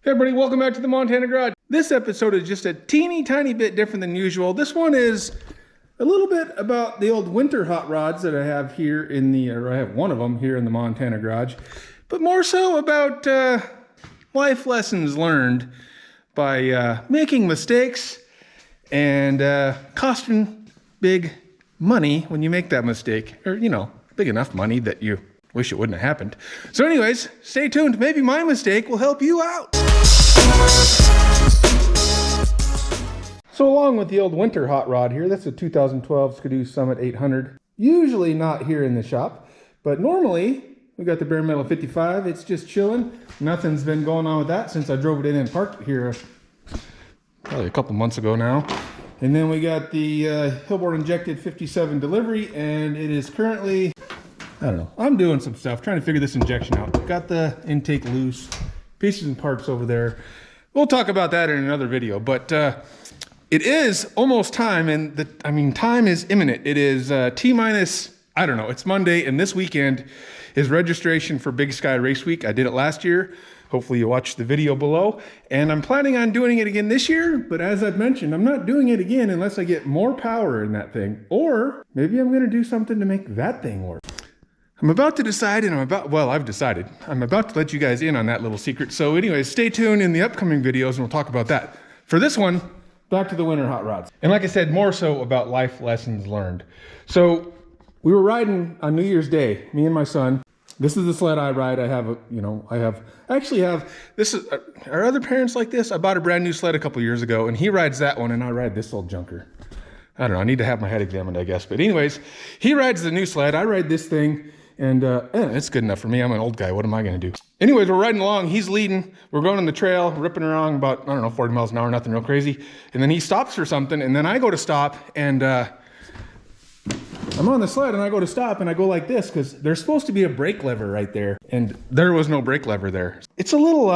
Hey everybody, welcome back to the Montana Garage. This episode is just a teeny tiny bit different than usual. This one is a little bit about the old winter hot rods that I have here in the, or I have one of them here in the Montana Garage, but more so about life lessons learned by making mistakes and costing big money when you make that mistake, or big enough money that you wish it wouldn't have happened. So anyways, stay tuned. Maybe my mistake will help you out. So along with the old winter hot rod here, that's a 2012 Ski-Doo Summit 800. Usually not here in the shop, but normally we got the bare metal 55. It's just chilling. Nothing's been going on with that since I drove it in and parked it here probably a couple months ago now. And then we got the Hillborn injected 57 delivery, and it is currently, I don't know, I'm doing some stuff, trying to figure this injection out. Got the intake loose, pieces and parts over there. We'll talk about that in another video, but it is almost time, and time is imminent. It is T-minus, I don't know, it's Monday, and this weekend is registration for Big Sky Race Week. I did it last year. Hopefully you watched the video below, and I'm planning on doing it again this year, but as I've mentioned, I'm not doing it again unless I get more power in that thing, or maybe I'm gonna do something to make that thing work. I'm about to decide, and I've decided. I'm about to let you guys in on that little secret. So anyways, stay tuned in the upcoming videos and we'll talk about that. For this one, back to the winter hot rods. And like I said, more so about life lessons learned. So we were riding on New Year's Day, me and my son. This is the sled I ride. Are other parents like this? I bought a brand new sled a couple years ago, and he rides that one, and I ride this old junker. I don't know, I need to have my head examined, I guess. But anyways, he rides the new sled, I ride this thing. And it's good enough for me. I'm an old guy. What am I going to do? Anyways, we're riding along. He's leading. We're going on the trail, ripping around about, 40 miles an hour, nothing real crazy. And then he stops for something. And then I go to stop. And I'm on the sled and I go to stop and I go like this because there's supposed to be a brake lever right there. And there was no brake lever there. It's a little,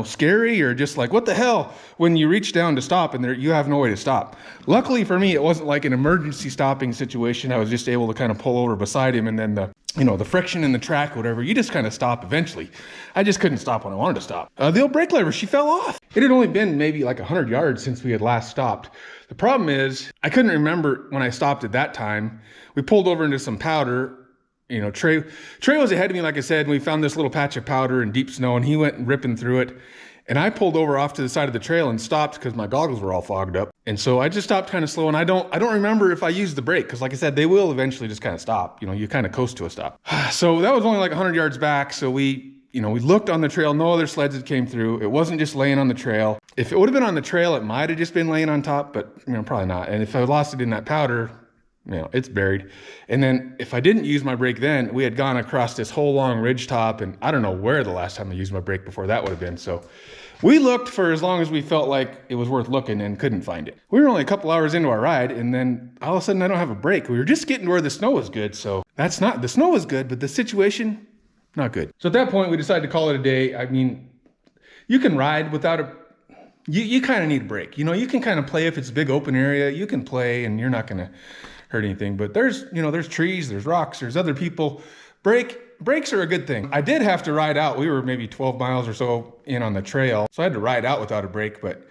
scary or just like, what the hell when you reach down to stop and you have no way to stop. Luckily for me, it wasn't like an emergency stopping situation. I was just able to kind of pull over beside him, and then the friction in the track, whatever, you just kind of stop eventually. I just couldn't stop when I wanted to stop. The old brake lever, she fell off. It had only been maybe like 100 yards since we had last stopped. The problem is I couldn't remember when I stopped at that time. We pulled over into some powder. Trey was ahead of me, like I said, and we found this little patch of powder and deep snow, and he went ripping through it. And I pulled over off to the side of the trail and stopped because my goggles were all fogged up. And so I just stopped kind of slow, and I don't remember if I used the brake, because like I said, they will eventually just kind of stop. You kind of coast to a stop. So that was only like 100 yards back. So we looked on the trail. No other sleds had came through. It wasn't just laying on the trail. If it would have been on the trail, it might have just been laying on top, but probably not. And if I lost it in that powder, it's buried. And then if I didn't use my brake then, we had gone across this whole long ridge top, and I don't know where the last time I used my brake before that would have been. So we looked for as long as we felt like it was worth looking and couldn't find it. We were only a couple hours into our ride, and then all of a sudden I don't have a brake. We were just getting to where the snow was good. So the snow was good, but the situation, not good. So at that point we decided to call it a day. You can ride without you kind of need a brake. You can kind of play if it's a big open area. You can play and you're not going to hurt anything, but there's trees, there's rocks, there's other people. Brakes are a good thing. I did have to ride out. We were maybe 12 miles or so in on the trail, so I had to ride out without a brake, but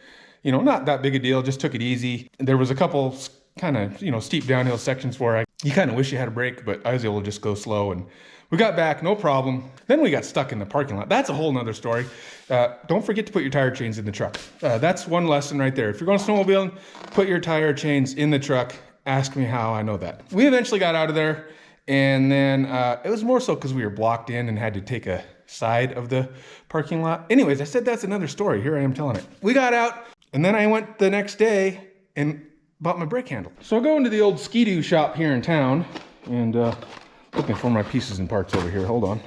not that big a deal. Just took it easy. There was a couple kind of steep downhill sections where you kind of wish you had a brake, but I was able to just go slow, and we got back, no problem. Then we got stuck in the parking lot. That's a whole nother story. Don't forget to put your tire chains in the truck. That's one lesson right there. If you're going snowmobiling, put your tire chains in the truck. Ask me how, I know that. We eventually got out of there, and then it was more so because we were blocked in and had to take a side of the parking lot. Anyways, I said that's another story. Here I am telling it. We got out, and then I went the next day and bought my brake handle. So I go into the old Ski-Doo shop here in town, and looking for my pieces and parts over here. Hold on.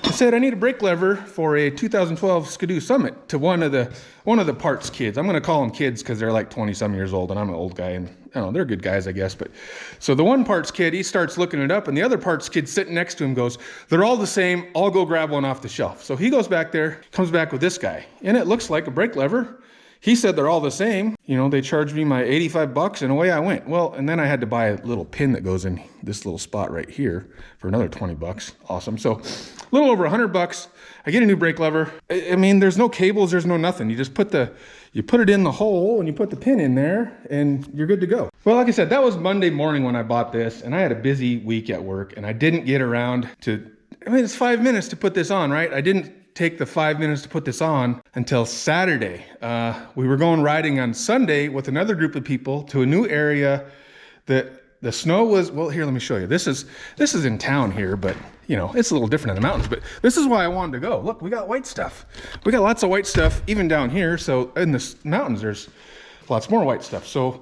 I said I need a brake lever for a 2012 Ski-Doo Summit to one of the parts kids. I'm going to call them kids because they're like 20-some years old, and I'm an old guy, and they're good guys, I guess. But so the one parts kid, he starts looking it up, and the other parts kid sitting next to him goes, "They're all the same. I'll go grab one off the shelf." So he goes back there, comes back with this guy, and it looks like a brake lever. He said they're all the same. They charged me my $85 and away I went. Well, and then I had to buy a little pin that goes in this little spot right here for another $20. Awesome. So a little over $100. I get a new brake lever. I mean, there's no cables, there's no nothing. You just put it in the hole and you put the pin in there and you're good to go. Well, like I said, that was Monday morning when I bought this, and I had a busy week at work and I didn't get around to, I mean, it's 5 minutes to put this on, right? I didn't take the 5 minutes to put this on until Saturday. We were going riding on Sunday with another group of people to a new area that the snow was, well, here, let me show you. This is in town here, but you know, it's a little different in the mountains, but this is why I wanted to go. Look, we got white stuff. We got lots of white stuff even down here. So in the mountains, there's lots more white stuff. So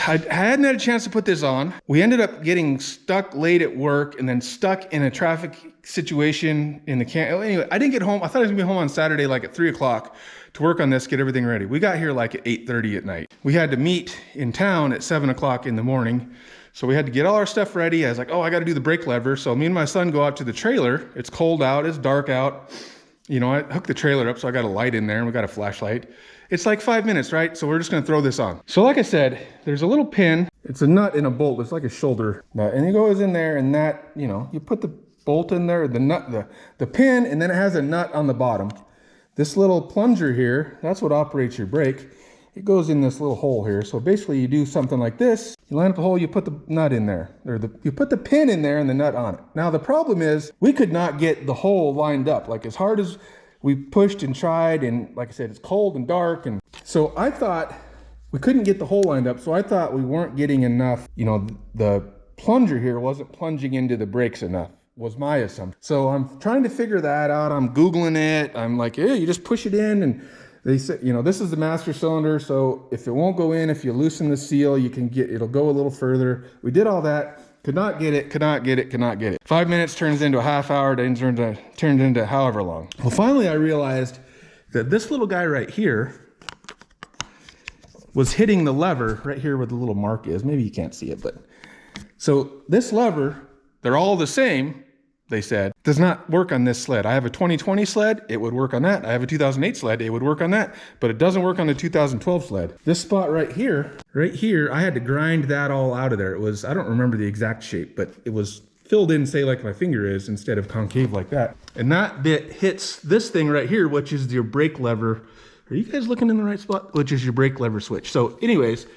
I hadn't had a chance to put this on. We ended up getting stuck late at work and then stuck in a traffic situation in the camp. Anyway, I didn't get home. I thought I was gonna be home on Saturday, like at 3 o'clock to work on this, get everything ready. We got here like at 8:30 at night. We had to meet in town at 7 o'clock in the morning. So we had to get all our stuff ready. I was like, oh, I got to do the brake lever. So me and my son go out to the trailer. It's cold out, it's dark out. You know, I hooked the trailer up, so I got a light in there and we got a flashlight. It's like 5 minutes, right? So we're just gonna throw this on. So like I said, there's a little pin. It's a nut and a bolt. It's like a shoulder nut. And it goes in there, and that, you know, you put the bolt in there, the nut, the pin, and then it has a nut on the bottom. This little plunger here, that's what operates your brake. It goes in this little hole here. So basically you do something like this. You line up the hole, you put the nut in there, or you put the pin in there and the nut on it. Now the problem is we could not get the hole lined up. Like as hard as we pushed and tried, and like I said, it's cold and dark. And so I thought we couldn't get the hole lined up. So I thought we weren't getting enough, you know, the plunger here wasn't plunging into the brakes enough, was my assumption. So I'm trying to figure that out. I'm Googling it. I'm like, yeah, you just push it in, and they said, you know, this is the master cylinder, so if it won't go in, if you loosen the seal, you can get, it'll go a little further. We did all that, could not get it, could not get it, could not get it. 5 minutes turns into a half hour, then turned into however long. Well, finally I realized that this little guy right here was hitting the lever right here where the little mark is. Maybe you can't see it, but so this lever, they're all the same, they said, does not work on this sled. I have a 2020 sled, it would work on that. I have a 2008 sled, it would work on that, but it doesn't work on the 2012 sled. This spot right here, I had to grind that all out of there. It was, I don't remember the exact shape, but it was filled in, say like my finger is, instead of concave like that. And that bit hits this thing right here, which is your brake lever. Are you guys looking in the right spot? Which is your brake lever switch. So anyways,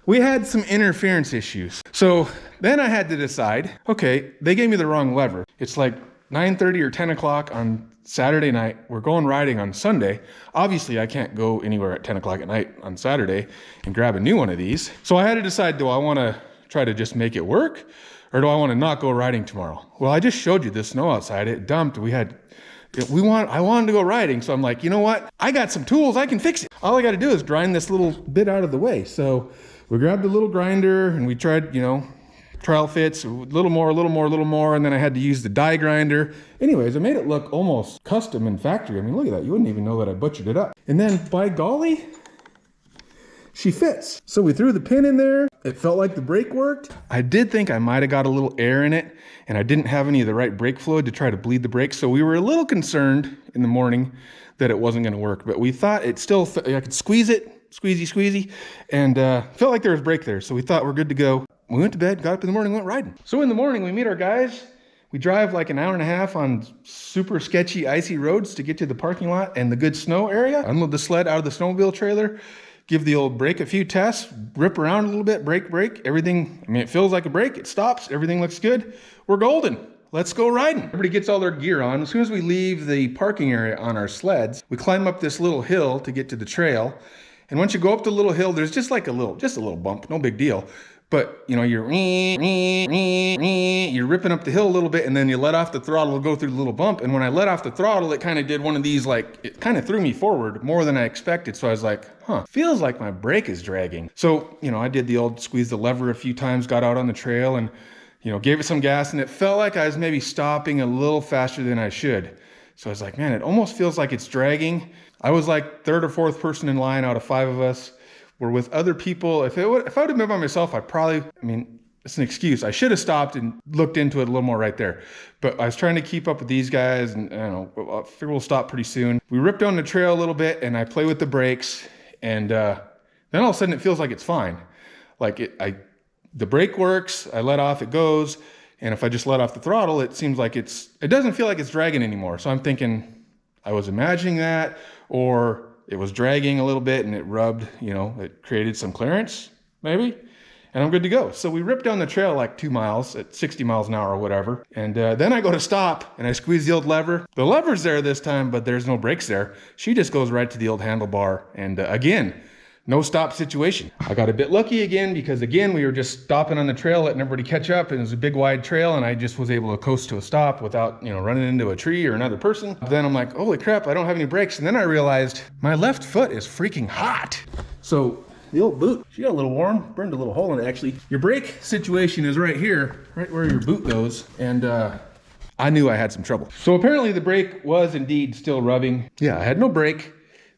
we had some interference issues. So then I had to decide, okay, they gave me the wrong lever. It's like 9:30 or 10 o'clock on Saturday night. We're going riding on Sunday. Obviously, I can't go anywhere at 10 o'clock at night on Saturday and grab a new one of these. So I had to decide, do I want to try to just make it work, or do I want to not go riding tomorrow? Well, I just showed you the snow outside. It dumped. I wanted to go riding. So I'm like, you know what? I got some tools. I can fix it. All I got to do is grind this little bit out of the way. So we grabbed the little grinder and we tried, you know, trial fits, a little more, and then I had to use the die grinder. Anyways, I made it look almost custom in factory. I mean, look at that. You wouldn't even know that I butchered it up. And then, by golly, she fits. So we threw the pin in there. It felt like the brake worked. I did think I might have got a little air in it, and I didn't have any of the right brake fluid to try to bleed the brakes. So we were a little concerned in the morning that it wasn't going to work, but we thought it still, I could squeeze it, squeezy, and felt like there was brake there. So we thought we're good to go. We went to bed, got up in the morning, went riding. So in the morning, we meet our guys. We drive like an hour and a half on super sketchy, icy roads to get to the parking lot and the good snow area. Unload the sled out of the snowmobile trailer, give the old brake a few tests, rip around a little bit, brake, everything. I mean, it feels like a brake, it stops, everything looks good. We're golden. Let's go riding. Everybody gets all their gear on. As soon as we leave the parking area on our sleds, we climb up this little hill to get to the trail. And once you go up the little hill, there's just like a little bump, no big deal. But, you know, you're ripping up the hill a little bit, and then you let off the throttle to go through the little bump. And when I let off the throttle, it kind of did one of these, like, it kind of threw me forward more than I expected. So I was like, feels like my brake is dragging. So, you know, I did the old squeeze the lever a few times, got out on the trail and, you know, gave it some gas, and it felt like I was maybe stopping a little faster than I should. So I was like, man, it almost feels like it's dragging. I was like third or fourth person in line out of 5 of us. We're with other people. If I would have been by myself, it's an excuse. I should have stopped and looked into it a little more right there. But I was trying to keep up with these guys, and I don't know, I figure we'll stop pretty soon. We ripped down the trail a little bit, and I play with the brakes, and then all of a sudden it feels like it's fine. Like the brake works, I let off, it goes, and if I just let off the throttle, it seems like it doesn't feel like it's dragging anymore. So I'm thinking, I was imagining that, or it was dragging a little bit and it rubbed, it created some clearance, maybe, and I'm good to go. So we ripped down the trail like 2 miles at 60 miles an hour or whatever. And then I go to stop and I squeeze the old lever. The lever's there this time, but there's no brakes there. She just goes right to the old handlebar. And again, no stop situation. I got a bit lucky again because again, we were just stopping on the trail, letting everybody catch up, and it was a big wide trail and I just was able to coast to a stop without, running into a tree or another person. Then I'm like, holy crap, I don't have any brakes. And then I realized my left foot is freaking hot. So the old boot, she got a little warm, burned a little hole in it actually. Your brake situation is right here, right where your boot goes. And I knew I had some trouble. So apparently the brake was indeed still rubbing. Yeah, I had no brake.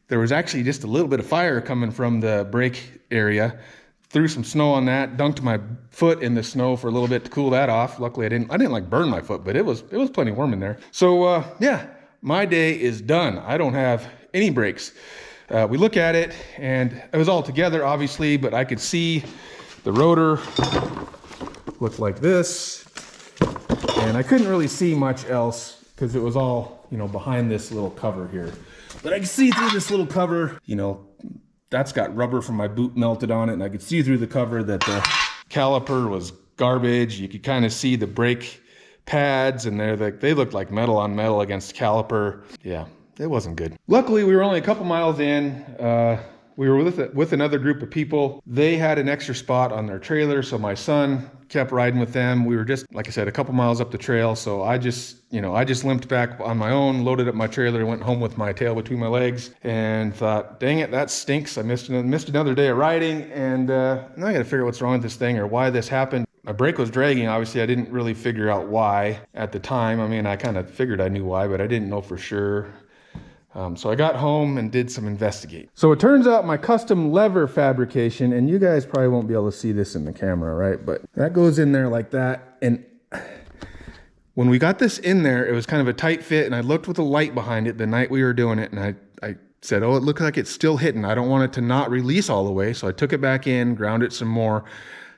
There was actually just a little bit of fire coming from the brake area. Threw some snow on that, dunked my foot in the snow for a little bit to cool that off. Luckily I didn't like burn my foot, but it was plenty warm in there. So yeah, my day is done. I don't have any brakes. We look at it and it was all together obviously, but I could see the rotor looked like this. And I couldn't really see much else because it was all, behind this little cover here. But I could see through this little cover, that's got rubber from my boot melted on it. And I could see through the cover that the caliper was garbage. You could kind of see the brake pads and they looked like metal on metal against the caliper. Yeah, it wasn't good. Luckily, we were only a couple miles in. We were with another group of people. They had an extra spot on their trailer, so my son kept riding with them. We were just, like I said, a couple miles up the trail, so I just limped back on my own, loaded up my trailer, went home with my tail between my legs, and thought, dang it, that stinks. I missed another day of riding, and now I gotta figure out what's wrong with this thing or why this happened. My brake was dragging. Obviously, I didn't really figure out why at the time. I mean, I kind of figured I knew why, but I didn't know for sure. So I got home and did some investigating. So it turns out my custom lever fabrication, and you guys probably won't be able to see this in the camera, right? But that goes in there like that. And when we got this in there, it was kind of a tight fit, and I looked with a light behind it the night we were doing it, and I said, oh, it looks like it's still hitting. I don't want it to not release all the way. So I took it back in, ground it some more,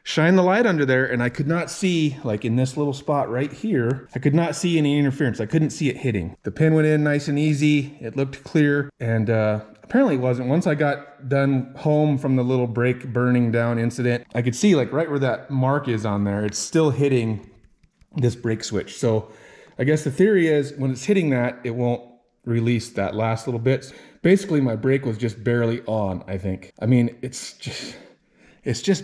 shine the light under there, and I could not see, like in this little spot right here, I could not see any interference. I couldn't see it hitting. The pin went in nice and easy. It looked clear, and apparently it wasn't. Once I got done home from the little brake burning down incident, I could see like right where that mark is on there, it's still hitting this brake switch. So I guess the theory is when it's hitting that, it won't release that last little bit. Basically, my brake was just barely on, I think. I mean, it's just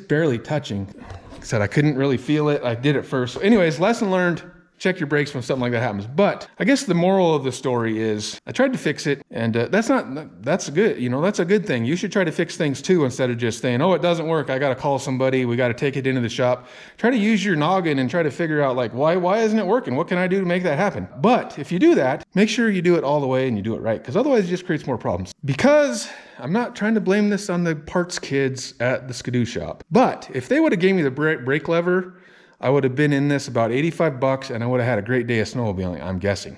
barely touching. Like I said, I couldn't really feel it. I did it first. So anyways, lesson learned. Check your brakes when something like that happens. But I guess the moral of the story is I tried to fix it, and that's good. That's a good thing. You should try to fix things too instead of just saying, oh, it doesn't work. I got to call somebody. We got to take it into the shop. Try to use your noggin and try to figure out like, why isn't it working? What can I do to make that happen? But if you do that, make sure you do it all the way and you do it right, because otherwise it just creates more problems. Because I'm not trying to blame this on the parts kids at the Skidoo shop, but if they would have gave me the brake lever, I would have been in this about $85 and I would have had a great day of snowmobiling, I'm guessing.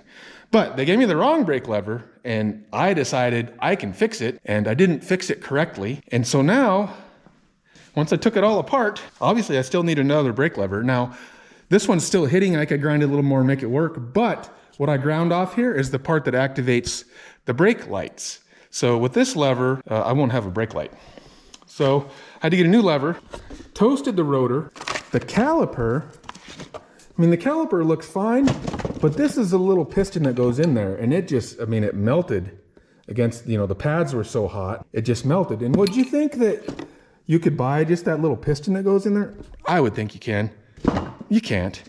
But they gave me the wrong brake lever and I decided I can fix it, and I didn't fix it correctly. And so now, once I took it all apart, obviously I still need another brake lever. Now, this one's still hitting. I could grind it a little more and make it work. But what I ground off here is the part that activates the brake lights. So with this lever, I won't have a brake light. So I had to get a new lever, toasted the rotor. The caliper, the caliper looks fine, but this is a little piston that goes in there, and it just, it melted against, the pads were so hot, it just melted. And would you think that you could buy just that little piston that goes in there? I would think you can. You can't.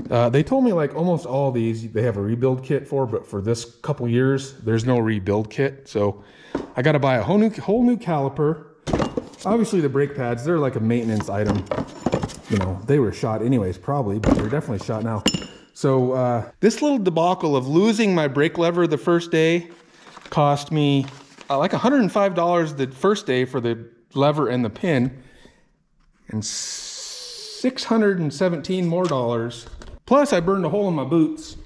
They told me like almost all these, they have a rebuild kit for, but for this couple years, there's no rebuild kit. So I got to buy a whole new caliper. Obviously the brake pads, they're like a maintenance item. They were shot anyways, probably, but they're definitely shot now. So this little debacle of losing my brake lever the first day cost me like $105 the first day for the lever and the pin, and $617 more. Plus I burned a hole in my boots,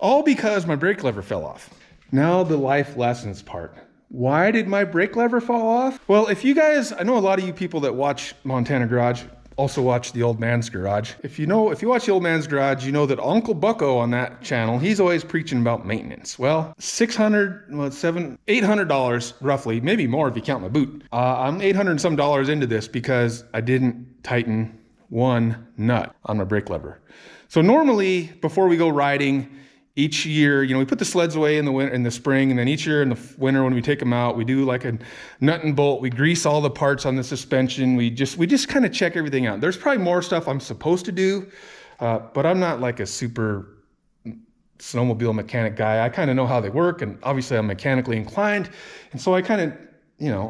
all because my brake lever fell off. Now the life lessons part. Why did my brake lever fall off? Well, if you guys, I know a lot of you people that watch Montana Garage also watch The Old Man's Garage. If you watch The Old Man's Garage, you know that Uncle Bucko on that channel, he's always preaching about maintenance. Well, $800 roughly, maybe more if you count my boot. I'm $800 and some into this because I didn't tighten one nut on my brake lever. So normally, before we go riding, each year, we put the sleds away in the winter, in the spring, and then each year in the winter when we take them out, we do like a nut and bolt. We grease all the parts on the suspension. We just kind of check everything out. There's probably more stuff I'm supposed to do, but I'm not like a super snowmobile mechanic guy. I kind of know how they work, and obviously I'm mechanically inclined, and so I kind of,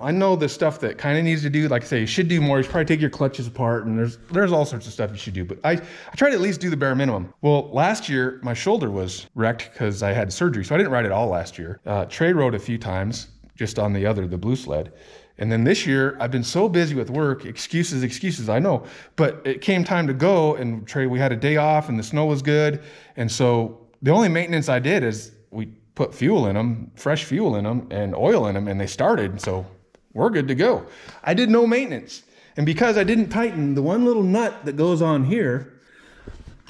I know the stuff that kind of needs to do. Like I say, you should do more. You should probably take your clutches apart, and there's all sorts of stuff you should do. But I try to at least do the bare minimum. Well, last year, my shoulder was wrecked because I had surgery, so I didn't ride it all last year. Trey rode a few times, just on the blue sled. And then this year, I've been so busy with work, excuses, I know. But it came time to go, and Trey, we had a day off, and the snow was good. And so the only maintenance I did is we put fuel in them, fresh fuel in them, and oil in them, and they started, so we're good to go. I did no maintenance. And because I didn't tighten the one little nut that goes on here,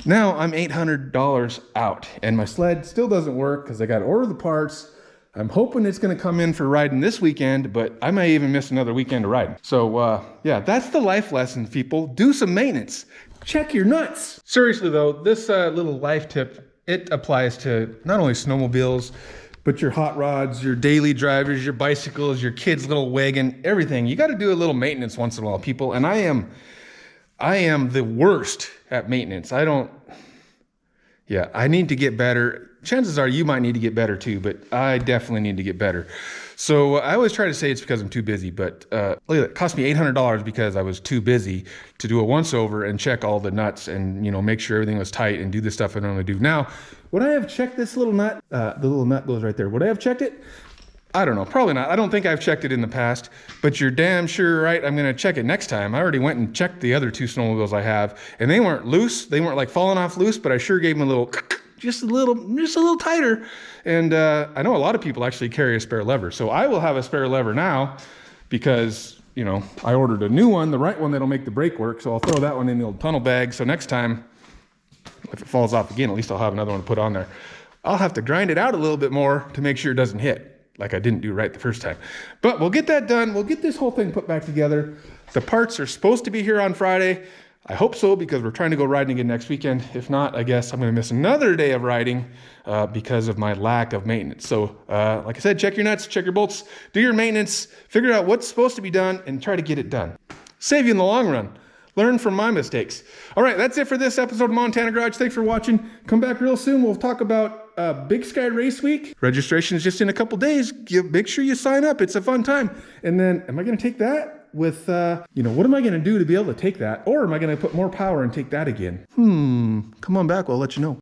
now I'm $800 out. And my sled still doesn't work because I got to order the parts. I'm hoping it's going to come in for riding this weekend, but I may even miss another weekend of riding. So yeah, that's the life lesson, people. Do some maintenance. Check your nuts. Seriously though, this little life tip, it applies to not only snowmobiles, but your hot rods, your daily drivers, your bicycles, your kid's little wagon, everything. You got to do a little maintenance once in a while, people. And I am the worst at maintenance. I need to get better. Chances are you might need to get better too, but I definitely need to get better. So I always try to say it's because I'm too busy, but look at that. It cost me $800 because I was too busy to do a once over and check all the nuts and, make sure everything was tight and do the stuff I normally do. Now, would I have checked this little nut? The little nut goes right there. Would I have checked it? I don't know, probably not. I don't think I've checked it in the past, but you're damn sure right. I'm gonna check it next time. I already went and checked the other two snowmobiles I have, and they weren't loose. They weren't like falling off loose, but I sure gave them a little, just a little tighter. And I know a lot of people actually carry a spare lever, so I will have a spare lever now because, I ordered a new one, the right one that'll make the brake work. So I'll throw that one in the old tunnel bag. So next time, if it falls off again, at least I'll have another one to put on there. I'll have to grind it out a little bit more to make sure it doesn't hit, like I didn't do right the first time. But we'll get that done. We'll get this whole thing put back together. The parts are supposed to be here on Friday. I hope so, because we're trying to go riding again next weekend. If not, I guess I'm going to miss another day of riding because of my lack of maintenance. So like I said, check your nuts, check your bolts, do your maintenance, figure out what's supposed to be done, and try to get it done. Save you in the long run. Learn from my mistakes. All right, that's it for this episode of Montana Garage. Thanks for watching. Come back real soon. We'll talk about Big Sky Race Week. Registration is just in a couple days. Make sure you sign up. It's a fun time. And then, am I going to take that with, what am I going to do to be able to take that? Or am I going to put more power and take that again? Come on back. I'll let you know.